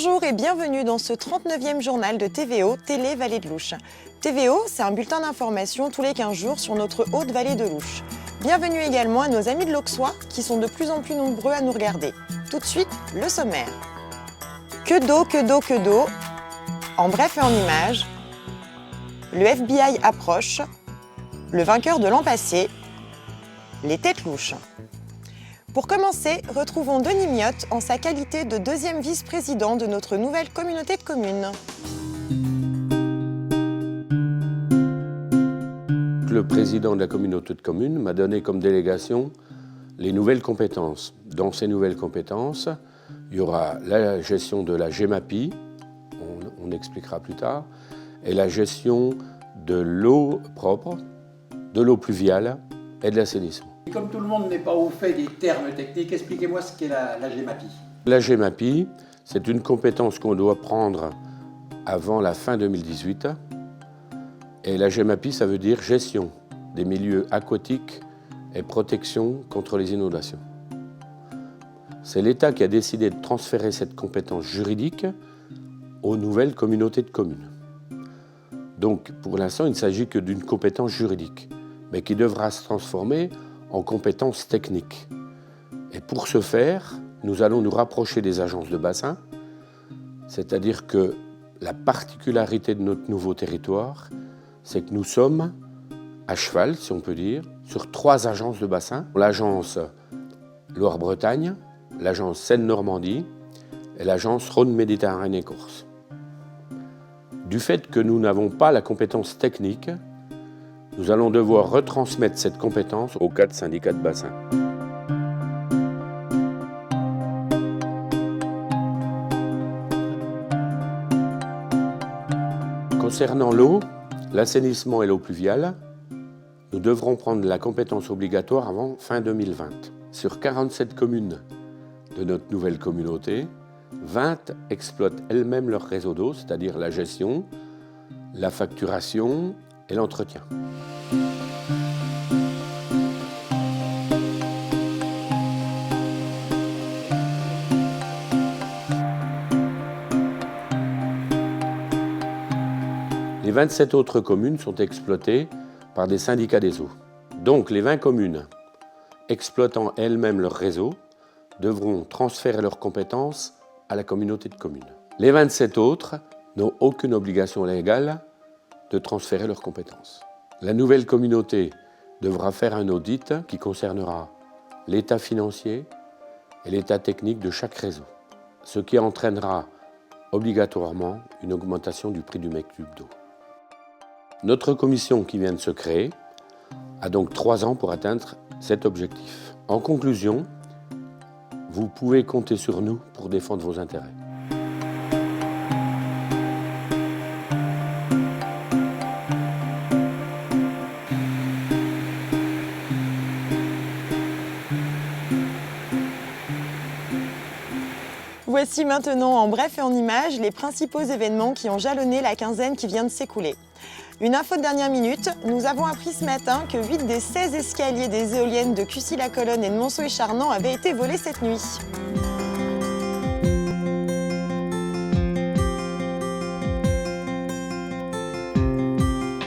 Bonjour et bienvenue dans ce 39e journal de TVO, Télé Vallée de Louche. TVO, c'est un bulletin d'information tous les 15 jours sur notre haute vallée de Louche. Bienvenue également à nos amis de l'Auxois qui sont de plus en plus nombreux à nous regarder. Tout de suite, le sommaire. Que d'eau, que d'eau, que d'eau. En bref et en images, le FBI approche, le vainqueur de l'an passé, les têtes louches. Pour commencer, retrouvons Denis Miotte en sa qualité de deuxième vice-président de notre nouvelle communauté de communes. Le président de la communauté de communes m'a donné comme délégation les nouvelles compétences. Dans ces nouvelles compétences, il y aura la gestion de la GEMAPI, on expliquera plus tard, et la gestion de l'eau propre, de l'eau pluviale et de l'assainissement. Et comme tout le monde n'est pas au fait des termes techniques, expliquez-moi ce qu'est la GEMAPI. La GEMAPI, c'est une compétence qu'on doit prendre avant la fin 2018. Et la GEMAPI, ça veut dire gestion des milieux aquatiques et protection contre les inondations. C'est l'État qui a décidé de transférer cette compétence juridique aux nouvelles communautés de communes. Donc, pour l'instant, il ne s'agit que d'une compétence juridique, mais qui devra se transformer en compétences techniques. Et pour ce faire, nous allons nous rapprocher des agences de bassin, c'est-à-dire que la particularité de notre nouveau territoire, c'est que nous sommes à cheval, si on peut dire, sur 3 agences de bassin. L'agence Loire-Bretagne, l'agence Seine-Normandie et l'agence Rhône-Méditerranée-Corse. Du fait que nous n'avons pas la compétence technique, nous allons devoir retransmettre cette compétence aux 4 syndicats de bassin. Concernant l'eau, l'assainissement et l'eau pluviale, nous devrons prendre la compétence obligatoire avant fin 2020. Sur 47 communes de notre nouvelle communauté, 20 exploitent elles-mêmes leur réseau d'eau, c'est-à-dire la gestion, la facturation et l'entretien. Les 27 autres communes sont exploitées par des syndicats des eaux. Donc les 20 communes exploitant elles-mêmes leur réseau devront transférer leurs compétences à la communauté de communes. Les 27 autres n'ont aucune obligation légale de transférer leurs compétences. La nouvelle communauté devra faire un audit qui concernera l'état financier et l'état technique de chaque réseau, ce qui entraînera obligatoirement une augmentation du prix du mètre cube d'eau. Notre commission qui vient de se créer a donc 3 ans pour atteindre cet objectif. En conclusion, vous pouvez compter sur nous pour défendre vos intérêts. Voici maintenant en bref et en images les principaux événements qui ont jalonné la quinzaine qui vient de s'écouler. Une info de dernière minute, nous avons appris ce matin que 8 des 16 escaliers des éoliennes de Cussy-la-Colonne et de Monceau-et-Charnant avaient été volés cette nuit.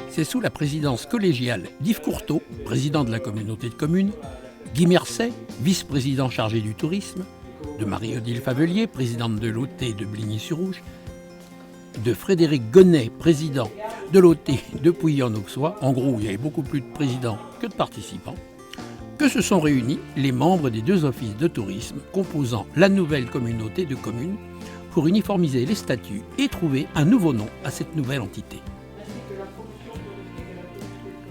C'est sous la présidence collégiale d'Yves Courteau, président de la communauté de communes, Guy Mercet, vice-président chargé du tourisme, de Marie-Odile Favelier, présidente de l'OT de Bligny-sur-Rouge, de Frédéric Gonnet, président de l'OT de Pouilly-en-Auxois, en gros il y avait beaucoup plus de présidents que de participants, que se sont réunis les membres des 2 offices de tourisme composant la nouvelle communauté de communes pour uniformiser les statuts et trouver un nouveau nom à cette nouvelle entité.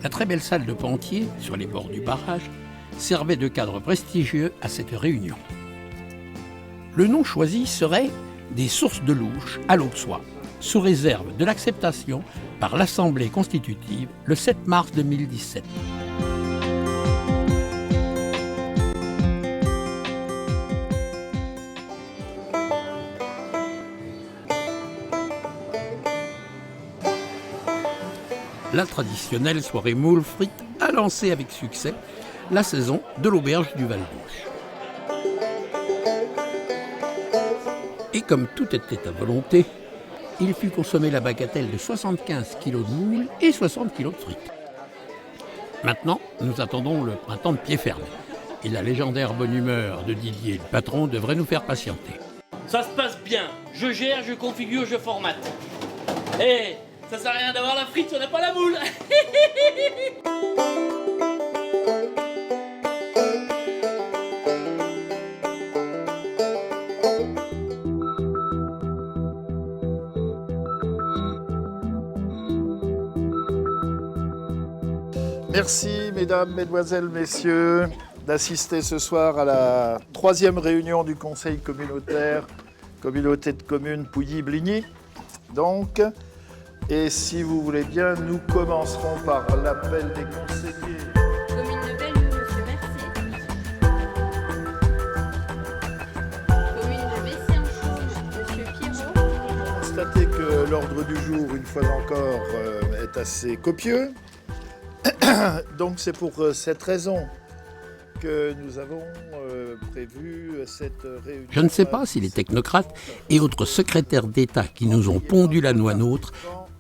La très belle salle de Pentier, sur les bords du barrage, servait de cadre prestigieux à cette réunion. Le nom choisi serait des sources de Louche à l'Auxois, sous réserve de l'acceptation par l'Assemblée constitutive le 7 mars 2017. La traditionnelle soirée moules frites a lancé avec succès la saison de l'auberge du Val-Bouche. Et comme tout était à volonté, il fut consommé la bagatelle de 75 kilos de moules et 60 kilos de frites. Maintenant, nous attendons le printemps de pied ferme. Et la légendaire bonne humeur de Didier, le patron, devrait nous faire patienter. Ça se passe bien. Je gère, je configure, je formate. Eh, ça sert à rien d'avoir la frite si on n'a pas la moule. Merci mesdames, mesdemoiselles, messieurs d'assister ce soir à la 3e réunion du Conseil communautaire, communauté de communes Pouilly-Bligny. Donc, et si vous voulez bien, nous commencerons par l'appel des conseillers. Commune de Bellevue, monsieur Mercier. Commune de Bessières-Chauges, monsieur Pierrot. Constatez que l'ordre du jour, une fois encore, est assez copieux. Donc c'est pour cette raison que nous avons prévu cette réunion. Je ne sais pas si les technocrates et autres secrétaires d'État qui nous ont pondu la noix nôtre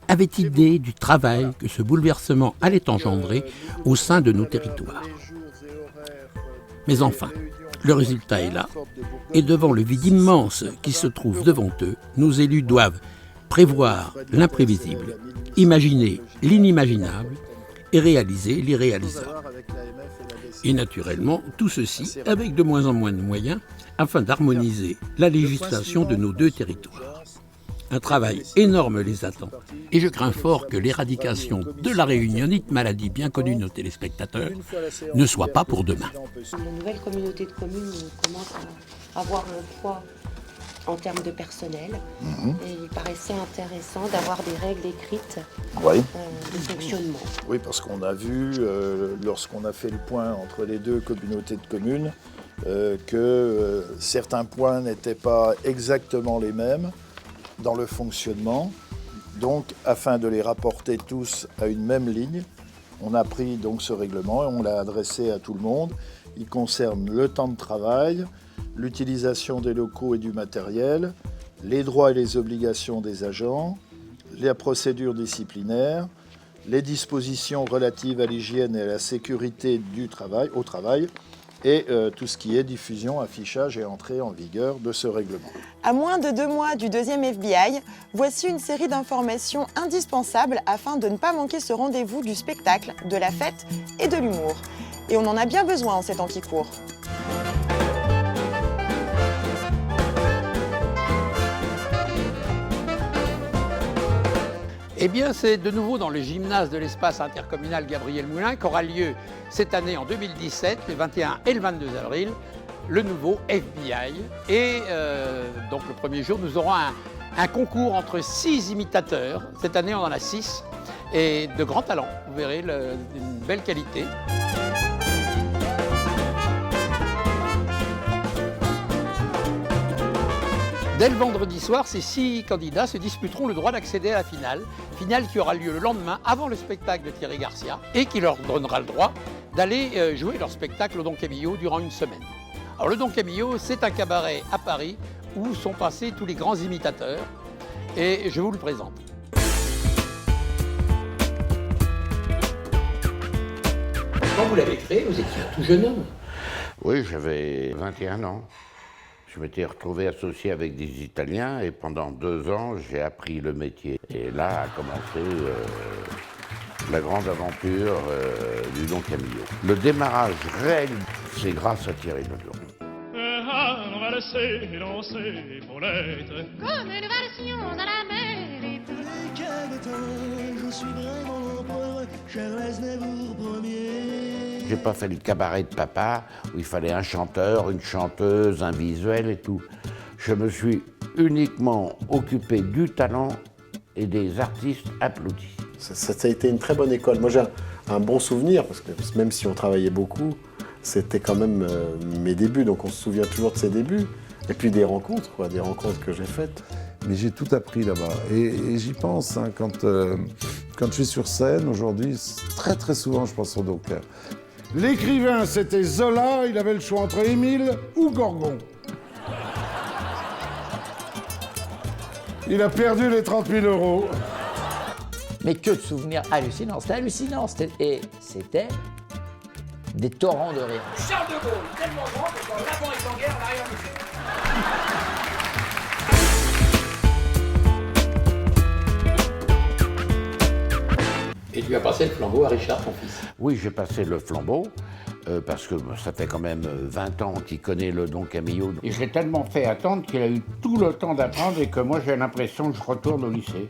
avaient idée du travail que ce bouleversement allait engendrer au sein de nos territoires. Mais enfin, le résultat est là, et devant le vide immense qui se trouve devant eux, nos élus doivent prévoir l'imprévisible, imaginer l'inimaginable et réaliser l'irréalisable. Et naturellement, tout ceci avec de moins en moins de moyens afin d'harmoniser la législation de nos deux territoires. Un travail énorme les attend et je crains fort que l'éradication de la réunionnite, maladie bien connue de nos téléspectateurs, ne soit pas pour demain. La nouvelle communauté de communes commence à avoir un poids en termes de personnel. Et il paraissait intéressant d'avoir des règles écrites de fonctionnement. Oui, parce qu'on a vu, lorsqu'on a fait le point entre les deux communautés de communes, que certains points n'étaient pas exactement les mêmes dans le fonctionnement. Donc, afin de les rapporter tous à une même ligne, on a pris donc ce règlement et on l'a adressé à tout le monde. Il concerne le temps de travail, l'utilisation des locaux et du matériel, les droits et les obligations des agents, la procédure disciplinaire, les dispositions relatives à l'hygiène et à la sécurité du travail, au travail, et tout ce qui est diffusion, affichage et entrée en vigueur de ce règlement. À moins de 2 mois du 2e FBI, voici une série d'informations indispensables afin de ne pas manquer ce rendez-vous du spectacle, de la fête et de l'humour. Et on en a bien besoin en ces temps qui courent. Eh bien, c'est de nouveau dans le gymnase de l'espace intercommunal Gabriel Moulin qu'aura lieu cette année en 2017, le 21 et le 22 avril, le nouveau FBI. Et donc le premier jour, nous aurons un concours entre 6 imitateurs. Cette année, on en a 6 et de grands talents. Vous verrez, une belle qualité. Dès le vendredi soir, ces 6 candidats se disputeront le droit d'accéder à la finale qui aura lieu le lendemain avant le spectacle de Thierry Garcia et qui leur donnera le droit d'aller jouer leur spectacle au Don Camillo durant une semaine. Alors le Don Camillo, c'est un cabaret à Paris où sont passés tous les grands imitateurs et je vous le présente. Quand vous l'avez créé, vous étiez un tout jeune homme. Oui, j'avais 21 ans. Je m'étais retrouvé associé avec des Italiens et pendant 2 ans, j'ai appris le métier. Et là a commencé la grande aventure du Don Camillo. Le démarrage réel, c'est grâce à Thierry Ledoux. On va laisser danser pour l'être Comme une version dans la mer et tout. Quel temps, je suis vraiment pauvre, Charles Aznavour premier. J'ai pas fait le cabaret de papa où il fallait un chanteur, une chanteuse, un visuel et tout. Je me suis uniquement occupé du talent et des artistes applaudis. Ça a été une très bonne école. Moi j'ai un bon souvenir parce que même si on travaillait beaucoup, c'était quand même mes débuts, donc on se souvient toujours de ses débuts. Et puis des rencontres que j'ai faites. Mais j'ai tout appris là-bas. Et j'y pense, hein, quand je suis sur scène aujourd'hui, très très souvent je pense au Docker. L'écrivain, c'était Zola, il avait le choix entre Émile ou Gorgon. Il a perdu les 30 000 euros. Mais que de souvenirs hallucinants. C'était hallucinant. Et c'était des torrents de rire. Charles de Gaulle, tellement grand que quand l'avant est en guerre, l'arrière nous fait. Et tu as passé le flambeau à Richard, ton fils. Oui, j'ai passé le flambeau, parce que ça fait quand même 20 ans qu'il connaît le Don Camillo. Et je l'ai tellement fait attendre qu'il a eu tout le temps d'apprendre et que moi j'ai l'impression que je retourne au lycée.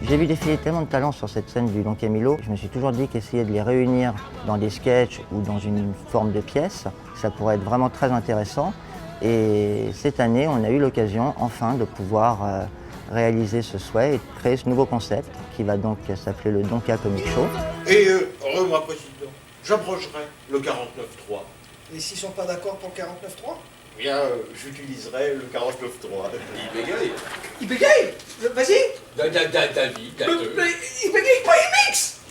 J'ai vu défiler tellement de talents sur cette scène du Don Camillo, je me suis toujours dit qu'essayer de les réunir dans des sketchs ou dans une forme de pièce, ça pourrait être vraiment très intéressant. Et cette année, on a eu l'occasion, enfin, de pouvoir réaliser ce souhait et de créer ce nouveau concept qui va donc s'appeler le Donka Comic Show. Et moi, président, j'abrogerai le 49.3. Et s'ils sont pas d'accord pour le 49.3 ? Eh bien, j'utiliserai le 49.3. Il bégaye. Il bégaye ? Vas-y. David, il bégaye pas, il mixe.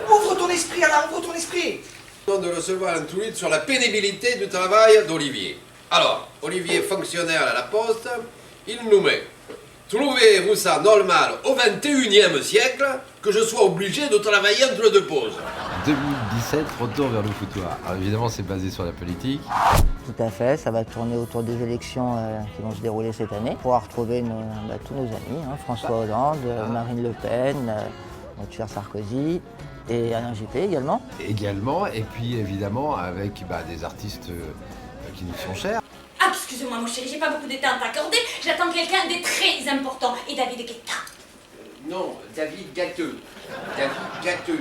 Ouvre ton esprit, Alain, ouvre ton esprit. De recevoir un tweet sur la pénibilité du travail d'Olivier. Alors, Olivier, fonctionnaire à la Poste, il nous met « Trouvez-vous ça normal au XXIe siècle que je sois obligé de travailler entre deux pauses ?» 2017, retour vers le foutoir. Alors évidemment, c'est basé sur la politique. Tout à fait, ça va tourner autour des élections qui vont se dérouler cette année. On pourra retrouver tous nos amis, François Hollande, Marine Le Pen, notre cher Sarkozy et Alain Juppé également. Également, et puis évidemment avec des artistes qui nous sont chers. Ah, excusez-moi mon chéri, j'ai pas beaucoup de temps à t'accorder, j'attends quelqu'un de très important. Et David Guetta. Non, David Gâteux. David Gâteux.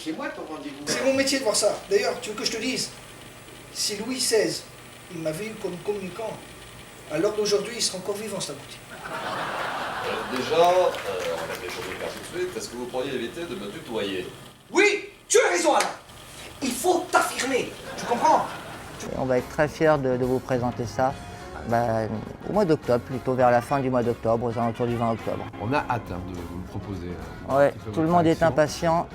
C'est moi ton rendez-vous. C'est mon métier de voir ça. D'ailleurs, tu veux que je te dise, si Louis XVI, il m'avait eu comme communicant, alors d'aujourd'hui, il serait encore vivant, cet abouti. Déjà, on avait changé de faire tout de suite, est-ce que vous pourriez éviter de me tutoyer? Oui, tu as raison, Alain. Il faut t'affirmer, tu comprends? On va être très fiers de vous présenter ça au mois d'octobre, plutôt vers la fin du mois d'octobre, aux alentours du 20 octobre. On a hâte de vous le proposer. Ouais, tout le monde est impatient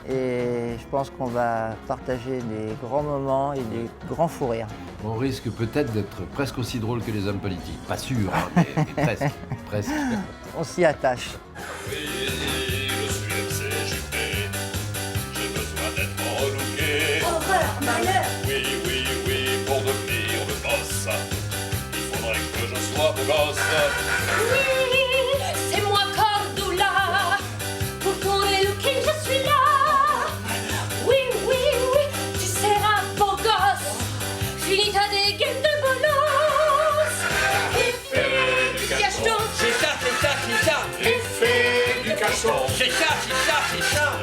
et je pense qu'on va partager des grands moments et des grands fous rires. On risque peut-être d'être presque aussi drôle que les hommes politiques. Pas sûr, mais presque. Presque. On s'y attache. Oui, je suis MCJP, j'ai besoin d'être relooké. Horreur, malheur. Oui, pour devenir le boss, il faudrait que je sois beau gosse. Oui, c'est moi Cordula. Pour ton relooking, je suis là. Oui, tu seras beau gosse. Finis ta dégaine de bolos. Effet du cacheton. C'est ça. Effet du cacheton. C'est ça.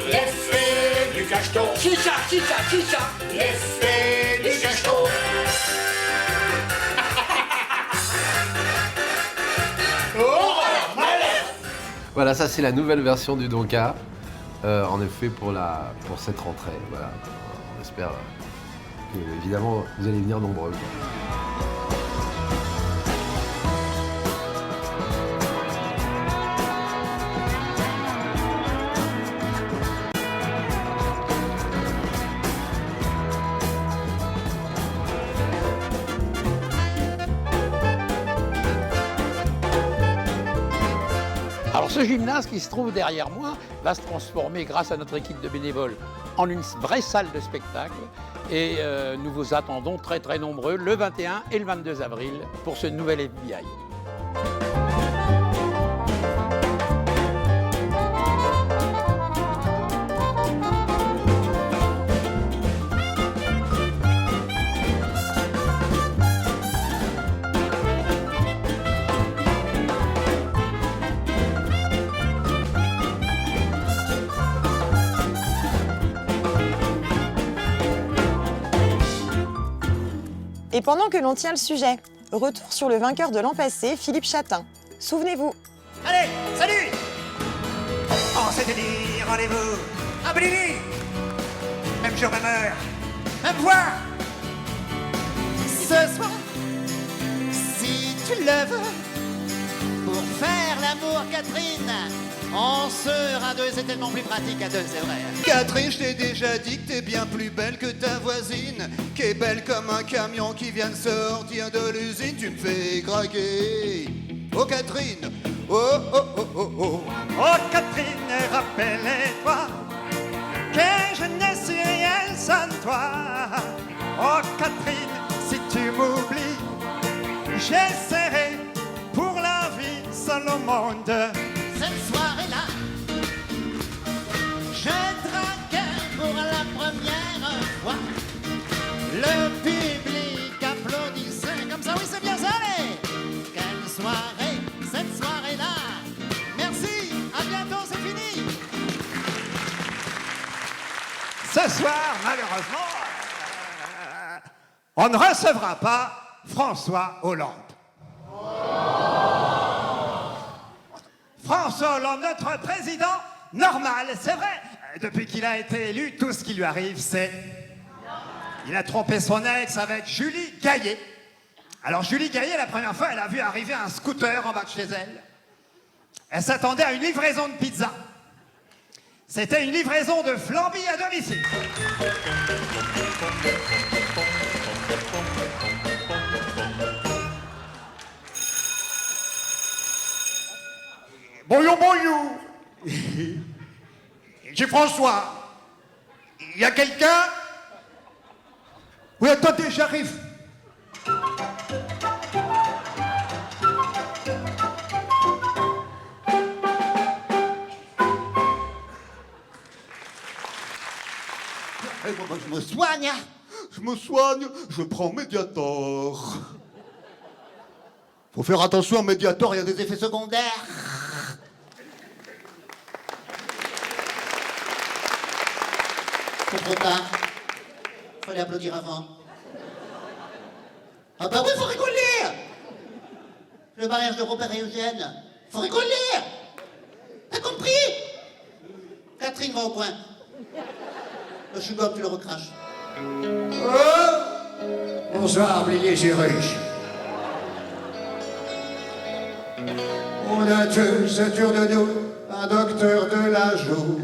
Effet du cacheton. C'est ça. Effet du cacheton. Voilà, ça c'est la nouvelle version du Donka, en effet pour cette rentrée. Voilà, on espère que évidemment vous allez venir nombreux. Alors ce gymnase qui se trouve derrière moi va se transformer grâce à notre équipe de bénévoles en une vraie salle de spectacle et nous vous attendons très très nombreux le 21 et le 22 avril pour ce nouvel FBI. Et pendant que l'on tient le sujet, retour sur le vainqueur de l'an passé, Philippe Chatin. Souvenez-vous. Allez, salut. On s'était dit rendez-vous à Bellini. Même jour, même heure, même voix. Ce soir, si tu le veux, pour faire la d'amour, Catherine. On sera deux, c'est tellement plus pratique à deux, c'est vrai. Catherine, je t'ai déjà dit que t'es bien plus belle que ta voisine, qui est belle comme un camion qui vient de sortir de l'usine. Tu me fais craquer. Oh Catherine, oh oh oh oh oh. Oh Catherine, rappelle-toi que je ne suis rien sans toi. Oh Catherine, si tu m'oublies, j'essaierai pour la vie seul au monde. Cette soirée-là, je draguais pour la première fois. Le public applaudissait comme ça, oui c'est bien ça, allez. Quelle soirée, cette soirée-là. Merci, à bientôt, c'est fini. Ce soir, malheureusement, on ne recevra pas François Hollande. François Hollande, notre président normal, c'est vrai. Depuis qu'il a été élu, tout ce qui lui arrive, c'est... Il a trompé son ex avec Julie Gaillet. Alors Julie Gaillet, la première fois, elle a vu arriver un scooter en bas de chez elle. Elle s'attendait à une livraison de pizza. C'était une livraison de flambis à domicile. Bonjour, bonjour. C'est François. Il y a quelqu'un? Oui, attendez, j'arrive. Je me soigne. Je me soigne, je prends Mediator. Faut faire attention, Mediator, il y a des effets secondaires. C'est trop tard. Fallait applaudir avant. Ah bah oui, faut rigoler. Le mariage de Robert et Eugène. Faut rigoler. T'as compris? Catherine va au coin. Le chewing-gum, tu le recraches. Oh! Bonsoir, Blier Géruche. On a tous autour de nous un docteur de la joue,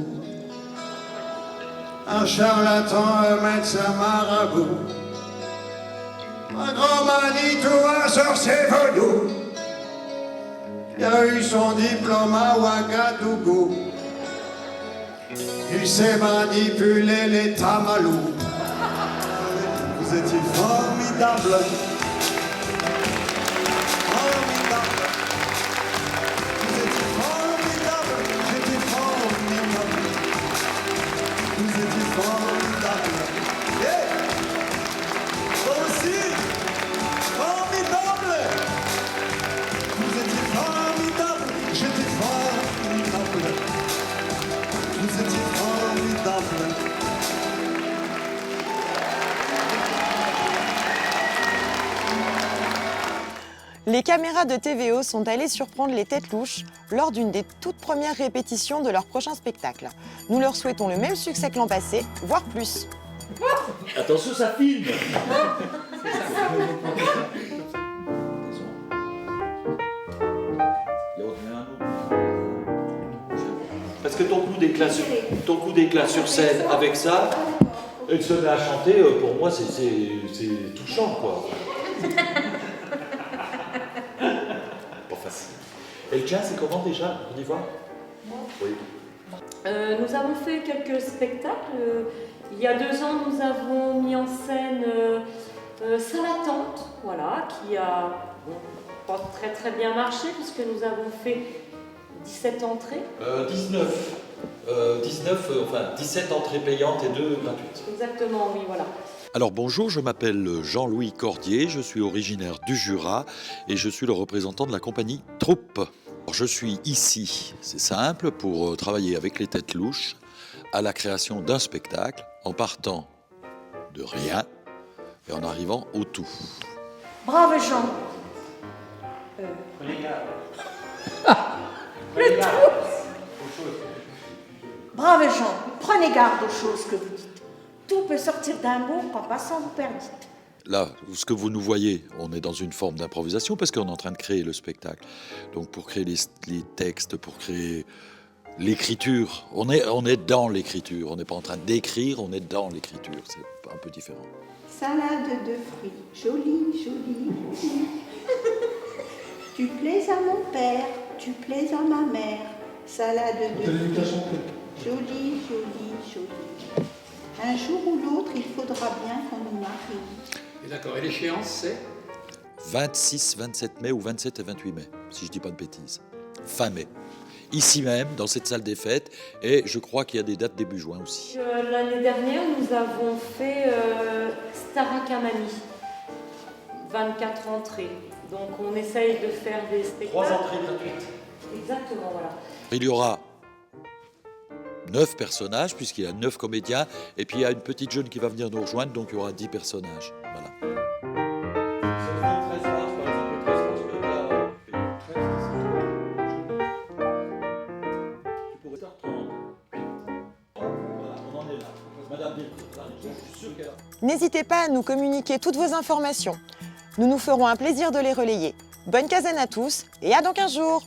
un charlatan, un médecin marabout, un grand Manitou, un sorcier vaudou. Il a eu son diplôme à Ouagadougou. Il sait manipuler les tamalous. Vous étiez formidable. Formidable. Vous étiez formidable. J'étais formidable. Vous étiez formidable. Yeah. Moi aussi. Formidable. Vous étiez formidable. J'étais formidable. Vous étiez formidable. Les caméras de TVO sont allées surprendre les têtes louches lors d'une des toutes premières répétitions de leur prochain spectacle. Nous leur souhaitons le même succès que l'an passé, voire plus. Attention, ça filme. Parce que ton coup d'éclat sur scène avec ça, elle se met à chanter, pour moi c'est touchant quoi. Pas facile. Et le jazz c'est comment déjà? On y va? Oui. Nous avons fait quelques spectacles. Il y a 2 ans, nous avons mis en scène Salle Attente, voilà, qui a pas très bien marché puisque nous avons fait 17 entrées. 17 entrées payantes et 2 gratuites. Exactement, oui, voilà. Alors bonjour, je m'appelle Jean-Louis Cordier, je suis originaire du Jura et je suis le représentant de la compagnie Troupe. Je suis ici, c'est simple, pour travailler avec les têtes louches à la création d'un spectacle en partant de rien et en arrivant au tout. Brave Jean. Prenez garde. Le tout. Brave Jean, prenez garde aux choses que vous dites. Tout peut sortir d'un mot qu'en passant vous perdite. là, ce que vous nous voyez, on est dans une forme d'improvisation parce qu'on est en train de créer le spectacle. Donc pour créer les textes, pour créer l'écriture, on est dans l'écriture. On n'est pas en train d'écrire, on est dans l'écriture. C'est un peu différent. Salade de fruits, jolie, jolie. Tu plais à mon père, tu plais à ma mère. Salade de fruits, jolie, jolie, jolie. Un jour ou l'autre, il faudra bien qu'on nous marie. Et d'accord, et l'échéance, c'est 26, 27 mai ou 27 et 28 mai, si je ne dis pas de bêtises. Fin mai. Ici même, dans cette salle des fêtes, et je crois qu'il y a des dates début juin aussi. L'année dernière, nous avons fait Starakamani, 24 entrées. Donc on essaye de faire des spectacles. 3 entrées gratuites. Exactement, voilà. Il y aura 9 personnages, puisqu'il y a 9 comédiens, et puis il y a une petite jeune qui va venir nous rejoindre, donc il y aura 10 personnages. Voilà. N'hésitez pas à nous communiquer toutes vos informations. Nous nous ferons un plaisir de les relayer. Bonne quinzaine à tous et à dans 15 jours!